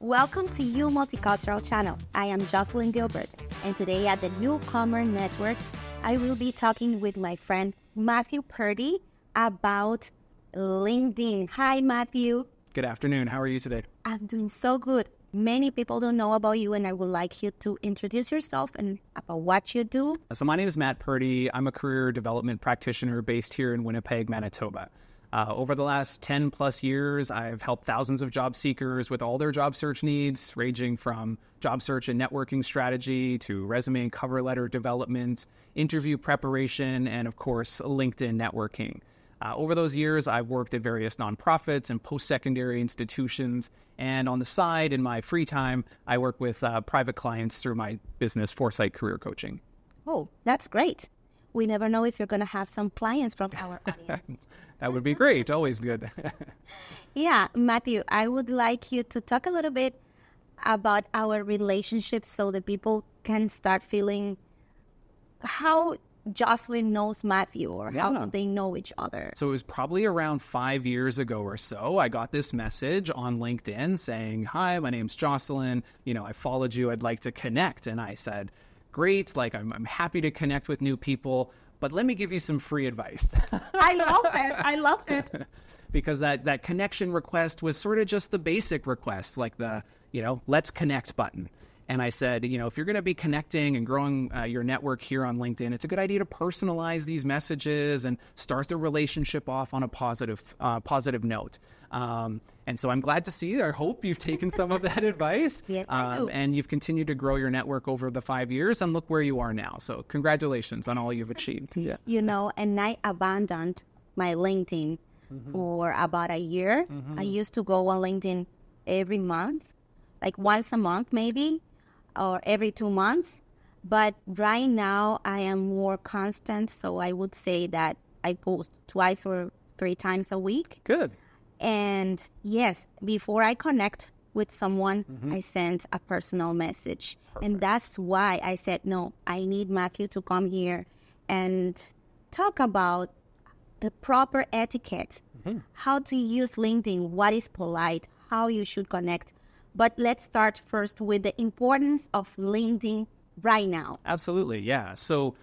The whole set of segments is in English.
Welcome to You Multicultural channel. I am Jocelyn Gilbert, and today at the Newcomer Network, I will be talking with my friend Matthew Purdy about LinkedIn. Hi, Matthew. Good afternoon. How are you today? I'm doing so good. Many people don't know about you, and I would like you to introduce yourself and about what you do. So my name is Matt Purdy. I'm a career development practitioner based here in Winnipeg, Manitoba. Over the last 10 plus years, I've helped thousands of job seekers with all their job search needs, ranging from job search and networking strategy to resume and cover letter development, interview preparation, and of course, LinkedIn networking. Over those years, I've worked at various nonprofits and post-secondary institutions. And on the side, in my free time, I work with private clients through my business Foresight Career Coaching. Oh, that's great. We never know if you're going to have some clients from our audience. That would be great. Always good. Yeah, Matthew, I would like you to talk a little bit about our relationship so the people can start feeling how Jocelyn knows Matthew or how do they know each other. So it was probably around 5 years ago or so, I got this message on LinkedIn saying, "Hi, my name's Jocelyn. I followed you. I'd like to connect." And I said, "Great. I'm happy to connect with new people. But let me give you some free advice." I loved it. Because that connection request was sort of just the basic request, like the, let's connect button. And I said, if you're going to be connecting and growing your network here on LinkedIn, it's a good idea to personalize these messages and start the relationship off on a positive note. And so I'm glad to see, I hope you've taken some of that advice. Yes, I do. And you've continued to grow your network over the 5 years, and look where you are now. So congratulations on all you've achieved. Yeah. And I abandoned my LinkedIn for about a year. I used to go on LinkedIn every month, like once a month maybe, or every 2 months. But right now I am more constant. So I would say that I post twice or 3 times a week. Good. And yes, before I connect with someone, I send a personal message. Perfect. And that's why I said, no, I need Matthew to come here and talk about the proper etiquette, how to use LinkedIn, what is polite, how you should connect. But let's start first with the importance of LinkedIn right now. Absolutely, yeah. So,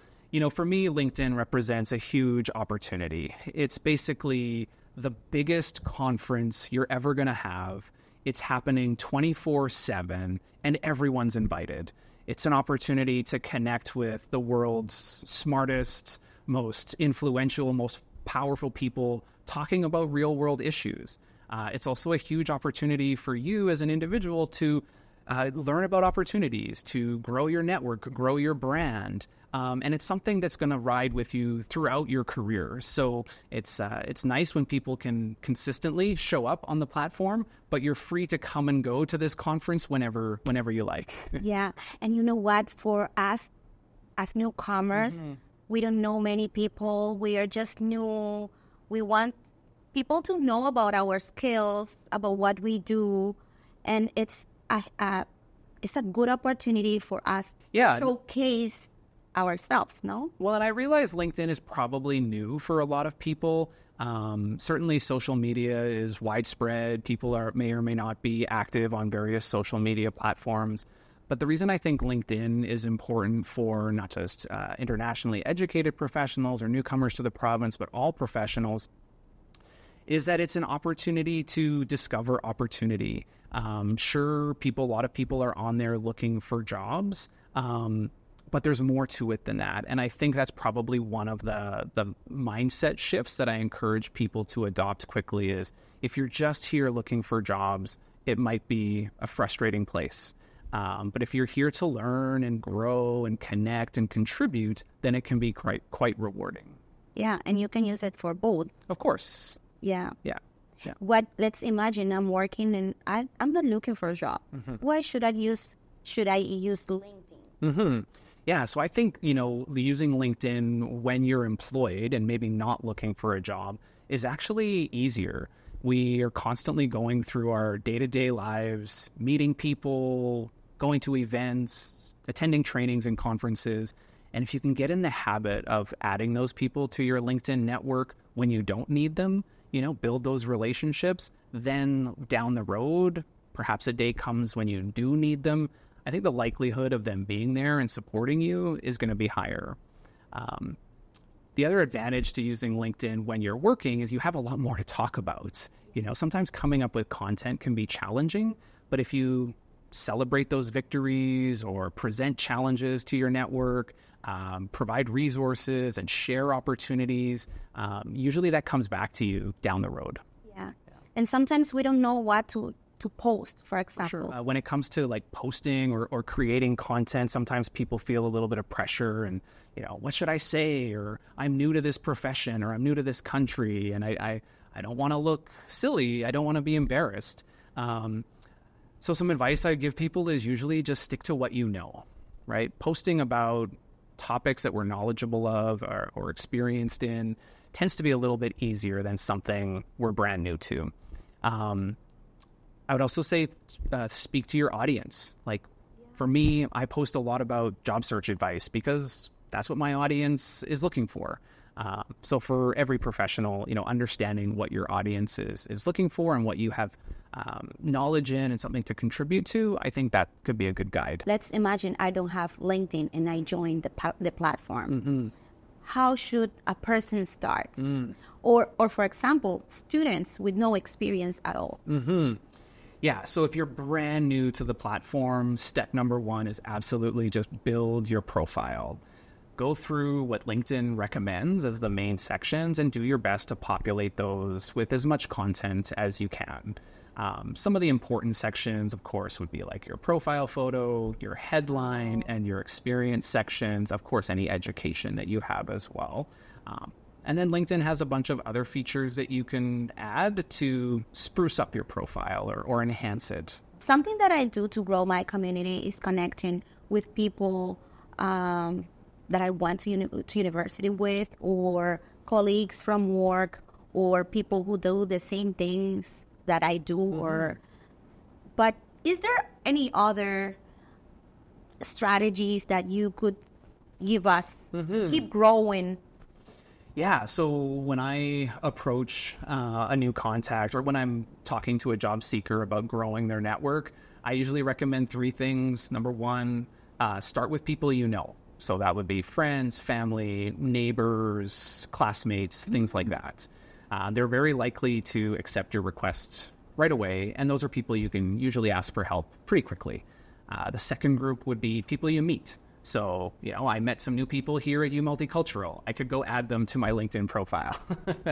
for me, LinkedIn represents a huge opportunity. It's basically the biggest conference you're ever going to have. It's happening 24/7, and everyone's invited. It's an opportunity to connect with the world's smartest, most influential, most powerful people talking about real-world issues. It's also a huge opportunity for you as an individual to learn about opportunities, to grow your network, grow your brand. And it's something that's going to ride with you throughout your career. So it's nice when people can consistently show up on the platform, but you're free to come and go to this conference whenever you like. Yeah. And you know what? For us as newcomers, we don't know many people. We are just new. We want people to know about our skills, about what we do. And it's a good opportunity for us to showcase ourselves, no? Well, and I realize LinkedIn is probably new for a lot of people. Certainly social media is widespread. People may or may not be active on various social media platforms. But the reason I think LinkedIn is important for not just internationally educated professionals or newcomers to the province, but all professionals, is that it's an opportunity to discover opportunity. Sure, a lot of people are on there looking for jobs, but there's more to it than that. And I think that's probably one of the mindset shifts that I encourage people to adopt quickly is if you're just here looking for jobs, it might be a frustrating place. But if you're here to learn and grow and connect and contribute, then it can be quite rewarding. Yeah, and you can use it for both. Of course. Yeah. Yeah. Let's imagine I'm working and I'm not looking for a job. Why should I use LinkedIn? Yeah, so I think, using LinkedIn when you're employed and maybe not looking for a job is actually easier. We are constantly going through our day-to-day lives, meeting people, going to events, attending trainings and conferences. And if you can get in the habit of adding those people to your LinkedIn network when you don't need them, build those relationships, then down the road, perhaps a day comes when you do need them, I think the likelihood of them being there and supporting you is going to be higher. The other advantage to using LinkedIn when you're working is you have a lot more to talk about. Sometimes coming up with content can be challenging, but if you celebrate those victories or present challenges to your network, provide resources and share opportunities, usually that comes back to you down the road. Yeah. And sometimes we don't know what to post, for example. Sure. When it comes to like posting or creating content, sometimes people feel a little bit of pressure and, what should I say? Or I'm new to this profession, or I'm new to this country, and I don't want to look silly. I don't want to be embarrassed. So some advice I give people is usually just stick to what you know, right? Posting about topics that we're knowledgeable of or experienced in tends to be a little bit easier than something we're brand new to. I would also say speak to your audience. Like for me, I post a lot about job search advice because that's what my audience is looking for. So for every professional, understanding what your audience is looking for and what you have knowledge in and something to contribute to, I think that could be a good guide. Let's imagine I don't have LinkedIn and I joined the platform. Mm-hmm. How should a person start? Or for example, students with no experience at all. Mm-hmm. Yeah, so if you're brand new to the platform, step number one is absolutely just build your profile. Go through what LinkedIn recommends as the main sections and do your best to populate those with as much content as you can. Some of the important sections, of course, would be like your profile photo, your headline, and your experience sections, of course, any education that you have as well. And then LinkedIn has a bunch of other features that you can add to spruce up your profile or enhance it. Something that I do to grow my community is connecting with people that I went to university with, or colleagues from work, or people who do the same things that I do. Mm-hmm. But is there any other strategies that you could give us to keep growing? Yeah, so when I approach a new contact or when I'm talking to a job seeker about growing their network, I usually recommend 3 things. Number 1, start with people you know. So that would be friends, family, neighbors, classmates, things like that. They're very likely to accept your requests right away, and those are people you can usually ask for help pretty quickly. The second group would be people you meet. So, I met some new people here at Multicultural. I could go add them to my LinkedIn profile.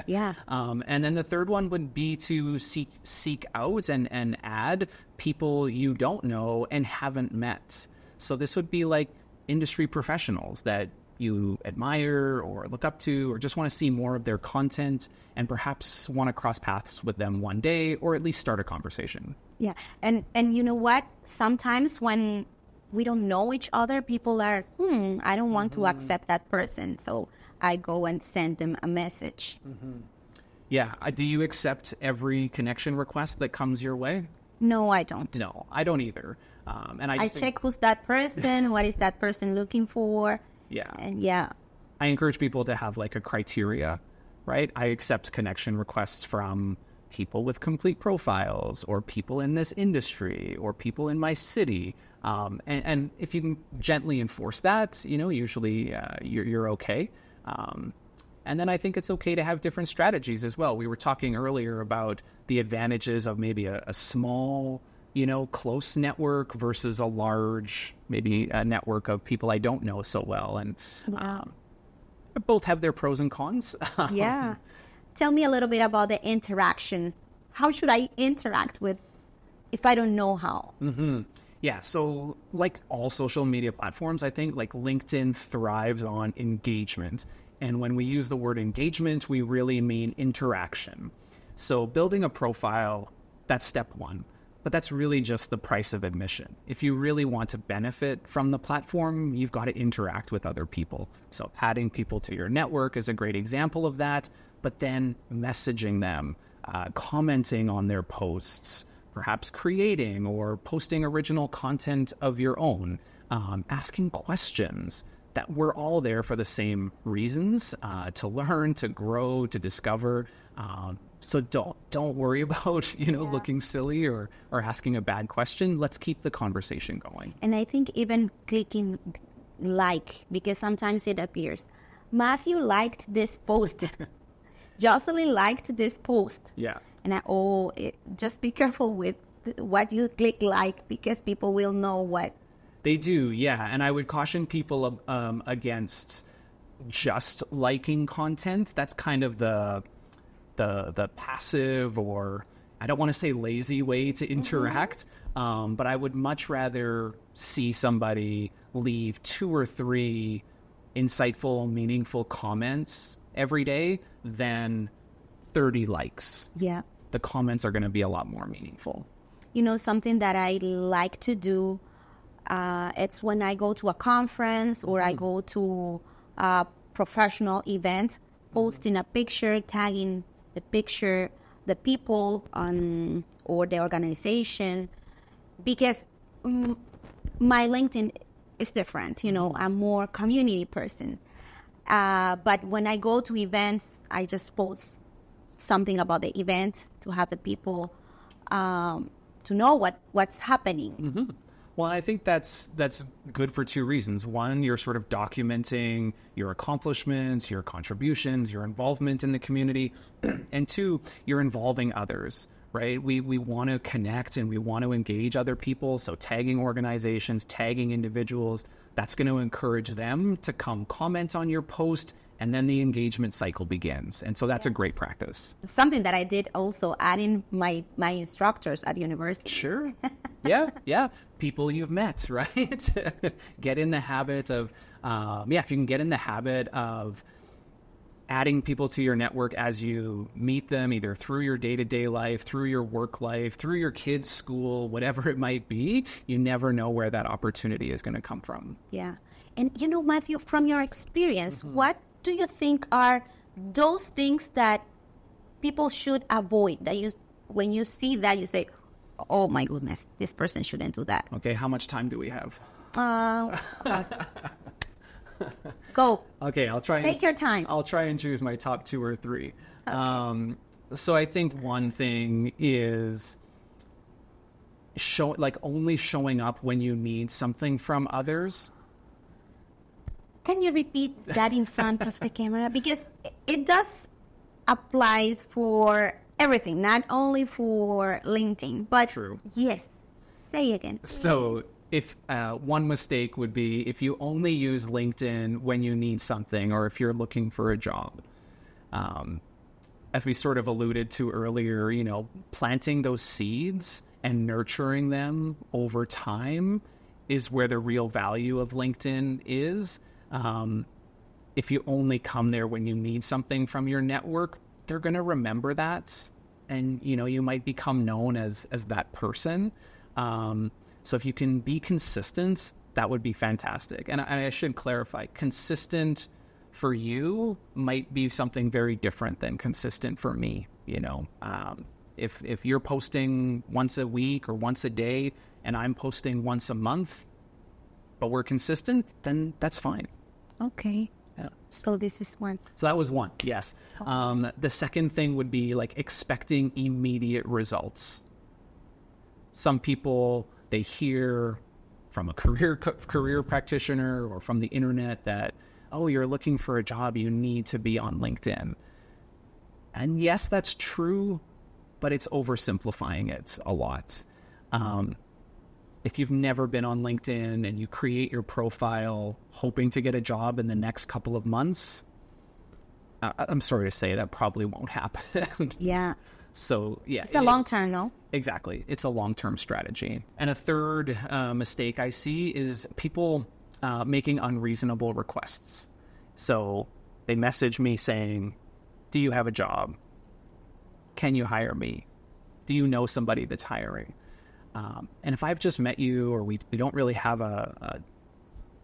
Yeah. And then the third one would be to seek out and add people you don't know and haven't met. So this would be like industry professionals that you admire or look up to or just want to see more of their content and perhaps want to cross paths with them one day or at least start a conversation. Yeah. And you know what? Sometimes when we don't know each other, people are, I don't want to accept that person. So I go and send them a message. Mm-hmm. Yeah. Do you accept every connection request that comes your way? No, I don't. No, I don't either. And I check who's that person, what is that person looking for. Yeah. And yeah. I encourage people to have like a criteria, right? I accept connection requests from people with complete profiles or people in this industry or people in my city. And if you can gently enforce that, usually you're okay. And then I think it's okay to have different strategies as well. We were talking earlier about the advantages of maybe a small, close network versus a large, maybe a network of people I don't know so well. And both have their pros and cons. Yeah. Tell me a little bit about the interaction. How should I interact with if I don't know how? Mm-hmm. Yeah, so like all social media platforms, I think like LinkedIn thrives on engagement. And when we use the word engagement, we really mean interaction. So building a profile, that's step 1. But that's really just the price of admission. If you really want to benefit from the platform, you've got to interact with other people. So adding people to your network is a great example of that. But then messaging them, commenting on their posts, perhaps creating or posting original content of your own, asking questions, that we're all there for the same reasons, to learn, to grow, to discover. So don't worry about, looking silly or asking a bad question. Let's keep the conversation going. And I think even clicking like, because sometimes it appears, Matthew liked this post. Jocelyn liked this post. Yeah. And just be careful with what you click like, because people will know what. They do, yeah. And I would caution people against just liking content. That's kind of the passive, or I don't want to say lazy way to interact, but I would much rather see somebody leave 2 or 3 insightful, meaningful comments every day than 30 likes. Yeah. The comments are going to be a lot more meaningful. Something that I like to do, it's when I go to a conference or I go to a professional event, posting a picture, tagging the picture, the people or the organization, because my LinkedIn is different. I'm more community person. But when I go to events, I just post something about the event to have the people to know what's happening. Mm-hmm. Well, I think that's good for 2 reasons. One, you're sort of documenting your accomplishments, your contributions, your involvement in the community. And 2, you're involving others, right? We want to connect and we want to engage other people. So tagging organizations, tagging individuals, that's going to encourage them to come comment on your post, and then the engagement cycle begins. And so that's a great practice. Something that I did also, adding my instructors at university. Sure. Yeah. People you've met, right? Get in the habit of, if you can get in the habit of adding people to your network as you meet them, either through your day-to-day life, through your work life, through your kids' school, whatever it might be, you never know where that opportunity is going to come from. Yeah. And, Matthew, from your experience, what do you think are those things that people should avoid, that when you see that, you say, oh my goodness, this person shouldn't do that? Okay, how much time do we have? Go. Okay, I'll try. Take your time. I'll try and choose my top 2 or 3. Okay. So I think one thing is only showing up when you need something from others. Can you repeat that in front of the camera? Because it does apply for everything, not only for LinkedIn, but True. Yes. Say again. So if one mistake would be if you only use LinkedIn when you need something or if you're looking for a job. As we sort of alluded to earlier, planting those seeds and nurturing them over time is where the real value of LinkedIn is. If you only come there when you need something from your network, they're going to remember that. And, you might become known as that person. So if you can be consistent, that would be fantastic. And I should clarify, consistent for you might be something very different than consistent for me. If you're posting once a week or once a day and I'm posting once a month, but we're consistent, then that's fine. Okay. Yeah. So this is one. So that was one, yes. The second thing would be expecting immediate results. Some people, they hear from a career practitioner or from the internet that, oh, you're looking for a job, you need to be on LinkedIn. And yes, that's true, but it's oversimplifying it a lot. If you've never been on LinkedIn and you create your profile hoping to get a job in the next couple of months, I'm sorry to say that probably won't happen. Yeah. So, yeah. It's a long term, no? Exactly. It's a long-term strategy. And a third mistake I see is people making unreasonable requests. So they message me saying, do you have a job? Can you hire me? Do you know somebody that's hiring? And if I've just met you or we don't really have a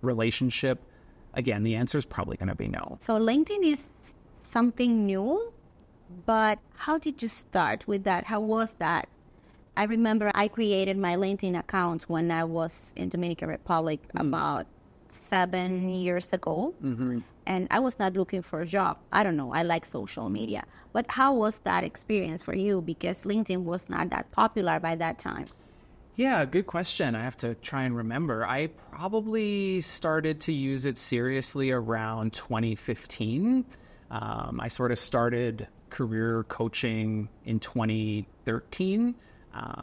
relationship, again, the answer is probably going to be no. So LinkedIn is something new, but how did you start with that? How was that? I remember I created my LinkedIn account when I was in Dominican Republic about 7 years ago, and I was not looking for a job. I don't know. I like social media. But how was that experience for you? Because LinkedIn was not that popular by that time. Yeah, good question. I have to try and remember. I probably started to use it seriously around 2015. I sort of started career coaching in 2013.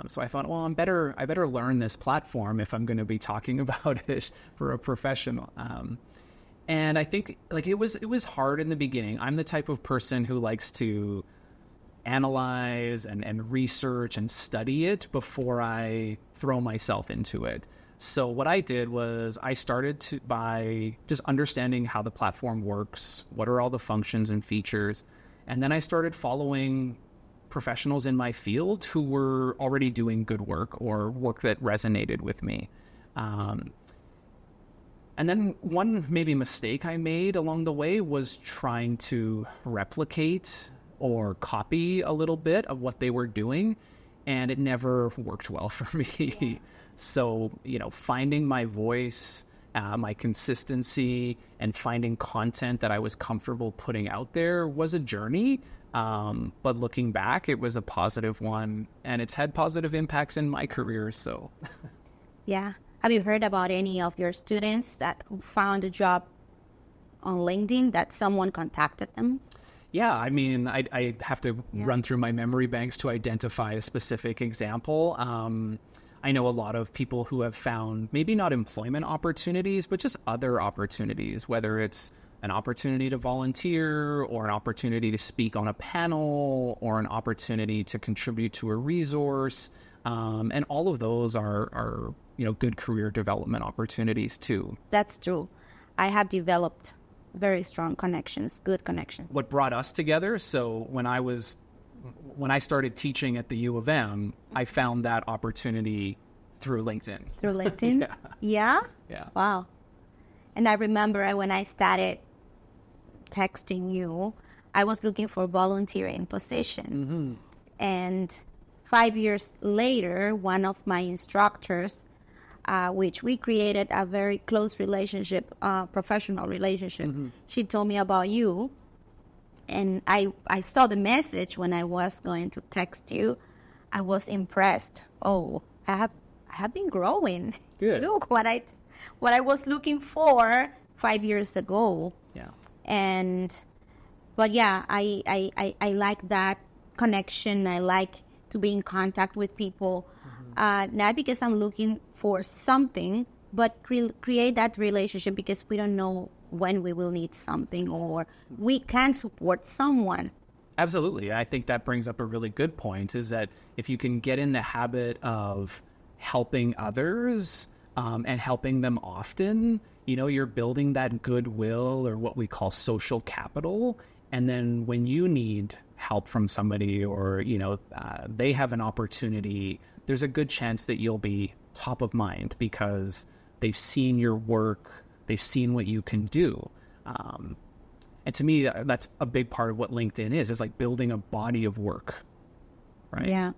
So I thought, well, I better learn this platform if I'm going to be talking about it for a professional. And I think like it was hard in the beginning. I'm the type of person who likes to analyze and research and study it before I throw myself into it. So what I did was I started by just understanding how the platform works, what are all the functions and features, and then I started following professionals in my field who were already doing good work or work that resonated with me. And then one maybe mistake I made along the way was trying to replicate or copy a little bit of what they were doing, and it never worked well for me. Yeah. So, finding my voice, my consistency, and finding content that I was comfortable putting out there was a journey. But looking back, it was a positive one, and it's had positive impacts in my career. So, yeah. Have you heard about any of your students that found a job on LinkedIn that someone contacted them? Yeah, I mean, I have to run through my memory banks to identify a specific example. I know a lot of people who have found maybe not employment opportunities, but just other opportunities, whether it's an opportunity to volunteer or an opportunity to speak on a panel or an opportunity to contribute to a resource. And all of those are good career development opportunities too. That's true. I have developed very strong connections, good connections. What brought us together, so when I started teaching at the U of M, I found that opportunity through LinkedIn. Through LinkedIn? Yeah? Yeah. Wow. And I remember when I started texting you, I was looking for a volunteering position. And 5 years later, one of my instructors, which we created a very close relationship, professional relationship. She told me about you, and I saw the message when I was going to text you. I was impressed. Oh, I have been growing. Good. Look what I was looking for 5 years ago. Yeah. But yeah, I like that connection. I like to be in contact with people. Not because I'm looking for something, but create that relationship because we don't know when we will need something or we can support someone. Absolutely. I think that brings up a really good point, is that if you can get in the habit of helping others and helping them often, you're building that goodwill or what we call social capital. And then when you need help from somebody or, they have an opportunity, there's a good chance that you'll be top of mind because they've seen your work, they've seen what you can do. And to me, that's a big part of what LinkedIn is. It's like building a body of work, right? Yeah.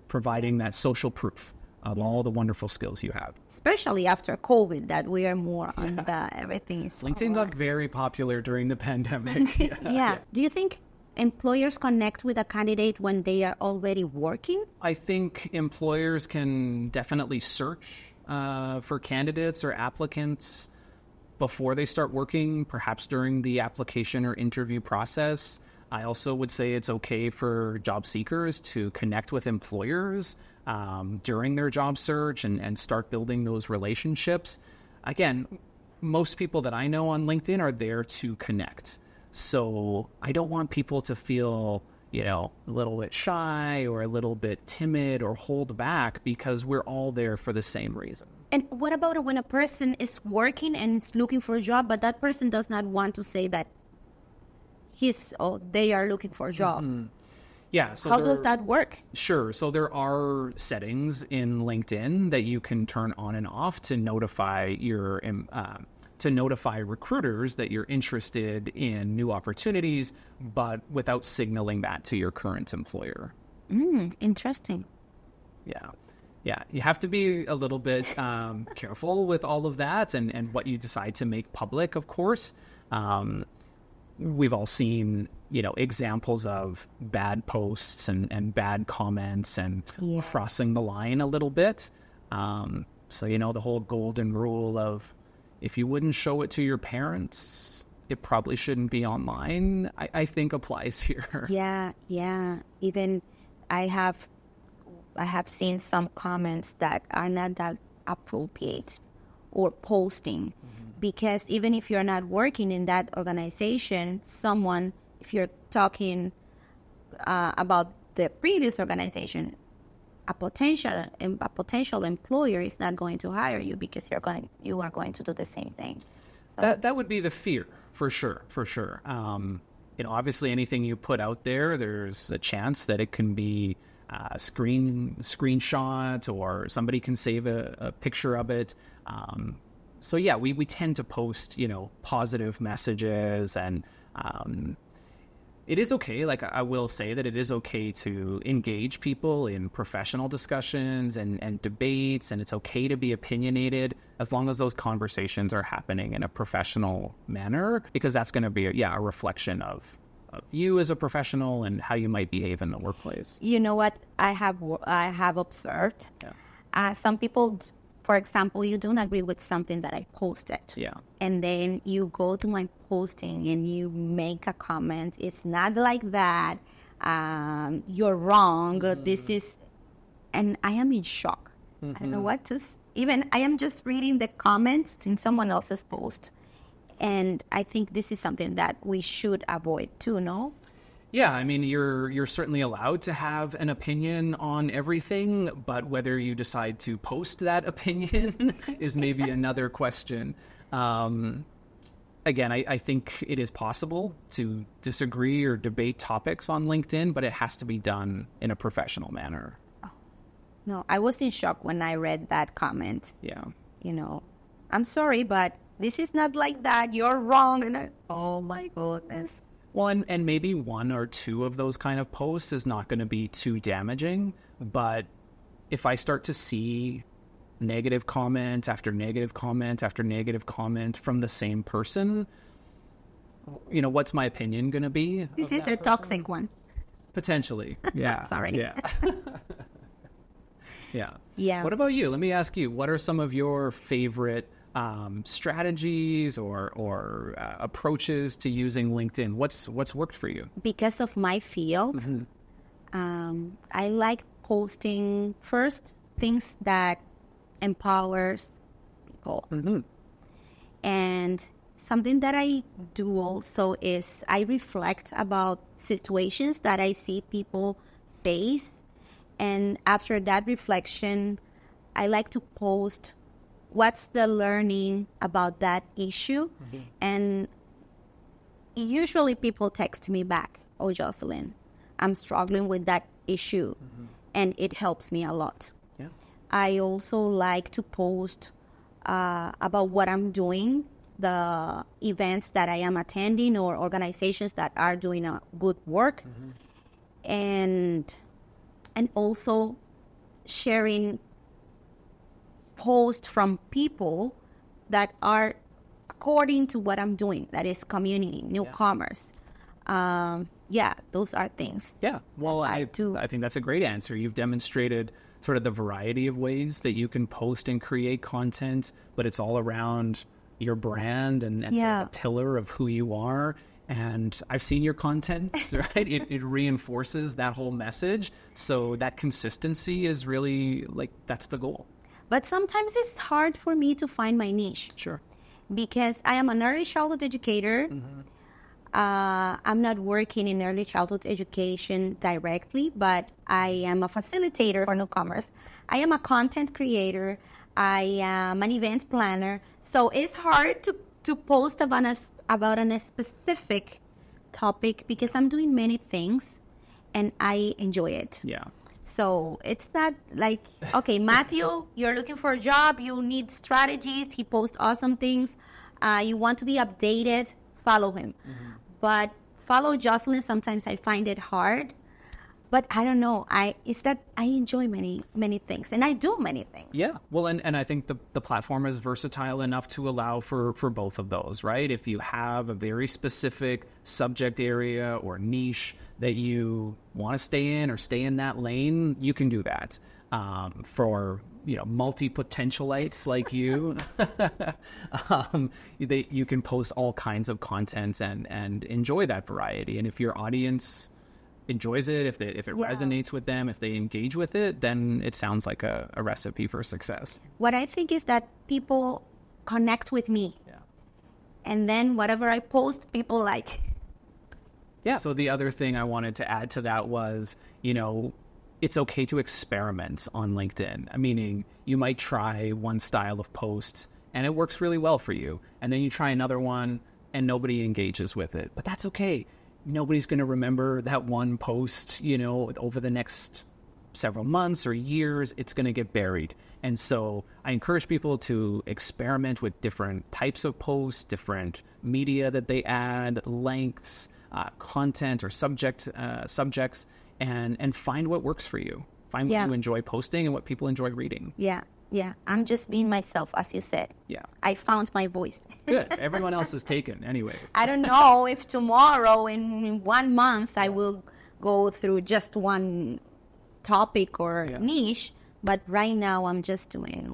Providing that social proof of all the wonderful skills you have. Especially after COVID, that we are more on the everything is LinkedIn got very popular during the pandemic. Yeah. Do you think employers connect with a candidate when they are already working? I think employers can definitely search for candidates or applicants before they start working, perhaps during the application or interview process. I also would say it's okay for job seekers to connect with employers during their job search and start building those relationships. Again, most people that I know on LinkedIn are there to connect. So I don't want people to feel, a little bit shy or a little bit timid or hold back because we're all there for the same reason. And what about when a person is working and is looking for a job, but that person does not want to say that they are looking for a job? Yeah. So how does that work? Sure. So there are settings in LinkedIn that you can turn on and off to notify recruiters that you're interested in new opportunities, but without signaling that to your current employer. Interesting. Yeah. Yeah, you have to be a little bit careful with all of that and what you decide to make public, of course. We've all seen, examples of bad posts and bad comments and crossing the line a little bit. So, the whole golden rule of if you wouldn't show it to your parents, it probably shouldn't be online, I think applies here. Yeah. Even I have seen some comments that are not that appropriate or posting, because even if you're not working in that organization, if you're talking about the previous organization, a potential employer is not going to hire you because you are going to do the same thing. So that would be the fear, for sure. Obviously anything you put out there, there's a chance that it can be screenshot or somebody can save a picture of it. So yeah, we tend to post, positive messages, and it is okay. Like, I will say that it is okay to engage people in professional discussions and debates, and it's okay to be opinionated as long as those conversations are happening in a professional manner, because that's going to be a reflection of you as a professional and how you might behave in the workplace. You know what I have observed? Yeah. Some people, for example, you don't agree with something that I posted. Yeah. And then you go to my posting and you make a comment. It's not like that. You're wrong. This is... And I am in shock. I don't know what to... Even I am just reading the comments in someone else's post. And I think this is something that we should avoid too, no? Yeah, I mean, you're certainly allowed to have an opinion on everything, but whether you decide to post that opinion is maybe another question. Again, I think it is possible to disagree or debate topics on LinkedIn, but it has to be done in a professional manner. Oh, no, I was in shock when I read that comment. Yeah. I'm sorry, but this is not like that. You're wrong. And oh my goodness. Well, and maybe one or two of those kind of posts is not going to be too damaging, but if I start to see negative comment after negative comment after negative comment from the same person, what's my opinion going to be? This is the toxic one. Potentially. Yeah. Sorry. Yeah. Yeah. Yeah. What about you? Let me ask you, what are some of your favorite strategies or approaches to using LinkedIn? What's worked for you? Because of my field, I like posting first things that empowers people. And something that I do also is I reflect about situations that I see people face, and after that reflection, I like to post what's the learning about that issue. And usually people text me back, "Oh, Jocelyn, I'm struggling with that issue." And it helps me a lot. Yeah. I also like to post about what I'm doing, the events that I am attending or organizations that are doing a good work. And also sharing posts from people that are according to what I'm doing, that is community, newcomers. Those are things. Yeah, well, I think that's a great answer. You've demonstrated sort of the variety of ways that you can post and create content, but it's all around your brand and sort of a pillar of who you are. And I've seen your content, right? It reinforces that whole message. So that consistency is really, that's the goal. But sometimes it's hard for me to find my niche. Sure. Because I am an early childhood educator. I'm not working in early childhood education directly, but I am a facilitator for newcomers. I am a content creator. I am an event planner. So it's hard to post about a specific topic because I'm doing many things and I enjoy it. Yeah. So it's not like, okay, Matthew, you're looking for a job, you need strategies, he posts awesome things, you want to be updated, follow him. But follow Jocelyn, sometimes I find it hard. But I don't know. It's that I enjoy many things, and I do many things. Yeah. Well, and I think the platform is versatile enough to allow for both of those, right? If you have a very specific subject area or niche that you want to stay in or stay in that lane, you can do that. For multi-potentialites like you, you can post all kinds of content and enjoy that variety. And if your audience enjoys it, if it resonates with them, if they engage with it, then it sounds like a recipe for success. What I think is that people connect with me. Yeah. And then whatever I post, people like. Yeah. So the other thing I wanted to add to that was, it's okay to experiment on LinkedIn. Meaning you might try one style of post and it works really well for you. And then you try another one and nobody engages with it. But that's okay. Nobody's going to remember that one post, over the next several months or years. It's going to get buried. And so I encourage people to experiment with different types of posts, different media that they add, lengths, content or subjects, and find what works for you. Find what you enjoy posting and what people enjoy reading. Yeah. Yeah, I'm just being myself, as you said. Yeah. I found my voice. Good. Everyone else is taken anyways. I don't know if tomorrow, in 1 month, I will go through just one topic or niche, but right now I'm just doing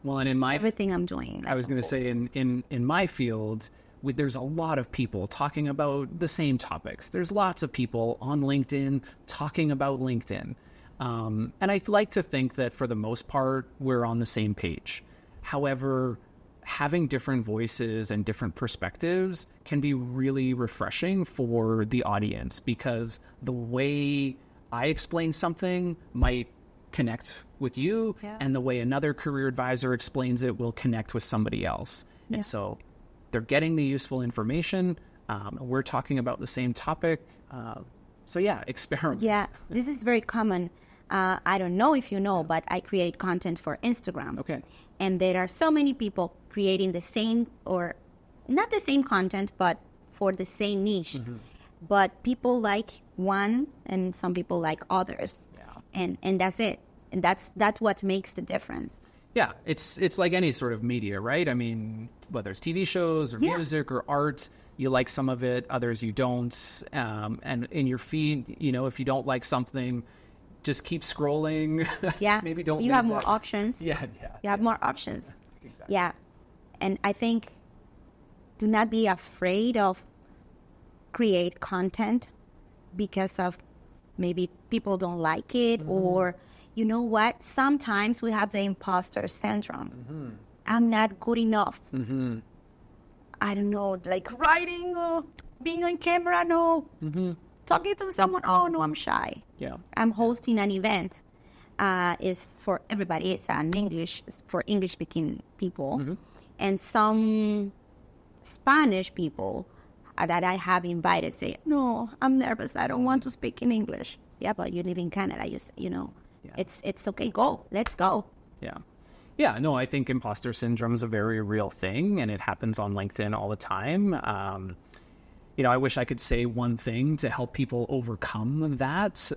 everything I'm doing. I was going to say, in my field, there's a lot of people talking about the same topics. There's lots of people on LinkedIn talking about LinkedIn. And I'd like to think that for the most part, we're on the same page. However, having different voices and different perspectives can be really refreshing for the audience, because the way I explain something might connect with you, and the way another career advisor explains it will connect with somebody else. And so they're getting the useful information. We're talking about the same topic. Experiment. Yeah, this is very common. I don't know if you know, but I create content for Instagram. Okay. And there are so many people creating the same, or not the same content, but for the same niche. Mm-hmm. But people like one and some people like others. Yeah. And that's it. And that's what makes the difference. Yeah, it's like any sort of media, right? I mean, whether it's TV shows or music or art, you like some of it, others you don't. And in your feed, if you don't like something, just keep scrolling. Yeah. Maybe don't. You have more options. Yeah. You have more options. Exactly. Yeah. And I think do not be afraid of create content because of maybe people don't like it, or you know what? Sometimes we have the imposter syndrome. Mm-hmm. I'm not good enough. Mm-hmm. I don't know, like writing or being on camera, no. Mm-hmm. Talking to someone, oh, no, I'm shy. Yeah. I'm hosting an event. It's for everybody. It's for English-speaking people. Mm-hmm. And some Spanish people that I have invited say, no, I'm nervous. I don't want to speak in English. Yeah, but you live in Canada, you know. Yeah. It's okay. Go. Let's go. Yeah. Yeah, no, I think imposter syndrome is a very real thing, and it happens on LinkedIn all the time. I wish I could say one thing to help people overcome that.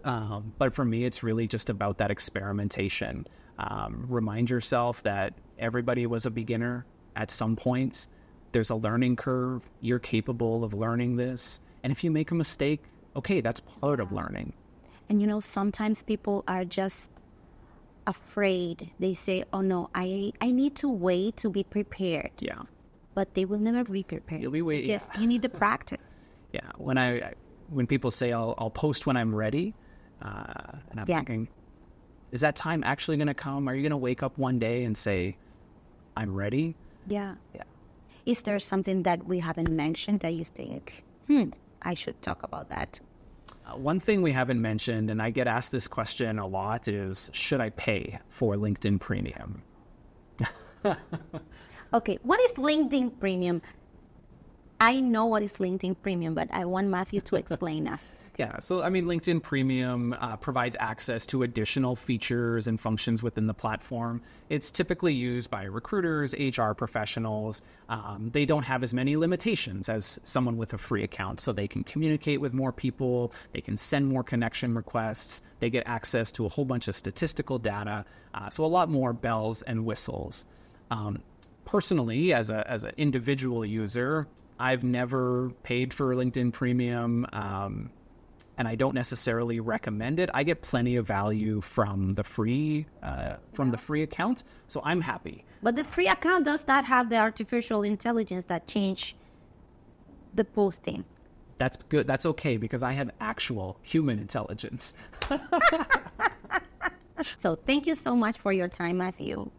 But for me, it's really just about that experimentation. Remind yourself that everybody was a beginner at some point. There's a learning curve. You're capable of learning this. And if you make a mistake, okay, that's part of learning. And, sometimes people are just afraid. They say, oh, no, I need to wait to be prepared. Yeah. But they will never be prepared. You'll be waiting. Yes, you need the practice. Yeah. When people say I'll post when I'm ready, and I'm thinking, is that time actually going to come? Are you going to wake up one day and say, I'm ready? Yeah. Yeah. Is there something that we haven't mentioned that you think, I should talk about that? One thing we haven't mentioned, and I get asked this question a lot, is should I pay for LinkedIn Premium? Okay, what is LinkedIn Premium? I know what is LinkedIn Premium, but I want Matthew to explain us. Yeah, so I mean, LinkedIn Premium provides access to additional features and functions within the platform. It's typically used by recruiters, HR professionals. They don't have as many limitations as someone with a free account, so they can communicate with more people, they can send more connection requests, they get access to a whole bunch of statistical data, so a lot more bells and whistles. Personally, as an individual user, I've never paid for LinkedIn Premium, and I don't necessarily recommend it. I get plenty of value from the free account, so I'm happy. But the free account does not have the artificial intelligence that change the posting. That's good. That's okay, because I have actual human intelligence. So thank you so much for your time, Matthew.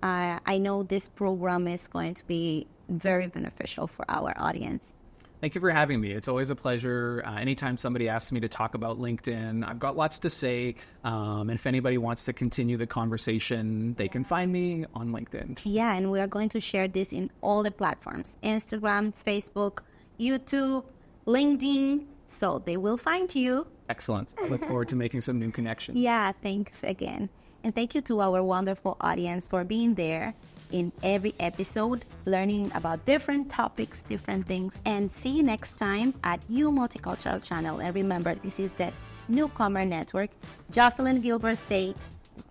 I know this program is going to be very beneficial for our audience. Thank you for having me. It's always a pleasure. Anytime somebody asks me to talk about LinkedIn, I've got lots to say. And if anybody wants to continue the conversation, they can find me on LinkedIn. Yeah, and we are going to share this in all the platforms: Instagram, Facebook, YouTube, LinkedIn. So they will find you. Excellent. I look forward to making some new connections. Yeah, thanks again. And thank you to our wonderful audience for being there in every episode, learning about different topics, different things. And see you next time at You Multicultural Channel. And remember, this is the Newcomer Network. Jocelyn Gilbert say,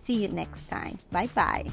see you next time. Bye-bye.